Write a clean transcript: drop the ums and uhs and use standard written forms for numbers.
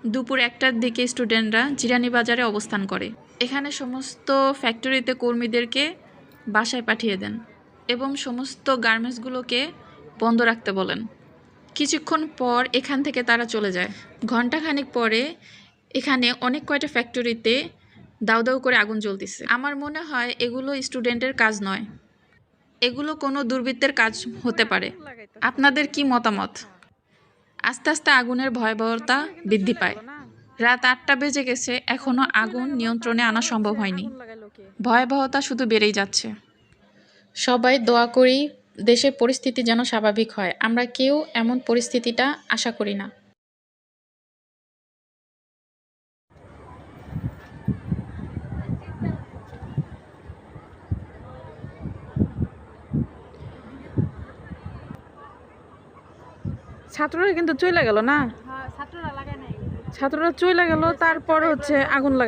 দুপুর 1টার দিকে স্টুডেন্টরা জিরানী বাজারে অবস্থান করে। এখানে সমস্ত ফ্যাক্টরিতে কর্মীদেরকে বাসায় পাঠিয়ে দেন এবং সমস্ত গার্মেন্টসগুলোকে বন্ধ রাখতে বলেন। কিছুক্ষণ পর এখান থেকে তারা চলে যায়। ঘণ্টাখানেক পরে এখানে অনেক কয়টা ফ্যাক্টরিতে দাউ দাউ করে আগুন জ্বলতেছে। আমার মনে হয় এগুলো স্টুডেন্টের কাজ নয়, এগুলো কোনো দুর্বৃত্তের কাজ হতে পারে। আপনাদের কি মতামত? আস্তে আস্তে আগুনের ভয়াবহতা বৃদ্ধি পায়। রাত 8টা বেজে গেছে, এখনো আগুন নিয়ন্ত্রণে আনা সম্ভব হয়নি। ভয়াবহতা শুধু বেড়েই যাচ্ছে। সবাই দোয়া করি দেশের পরিস্থিতি যেন স্বাভাবিক হয়। আমরা কেউ এমন পরিস্থিতিটা আশা করি না। ছাত্ররা কিন্তু চলে গেল না, ছাত্ররা চলে গেল, তারপর হচ্ছে আগুন লাগাই।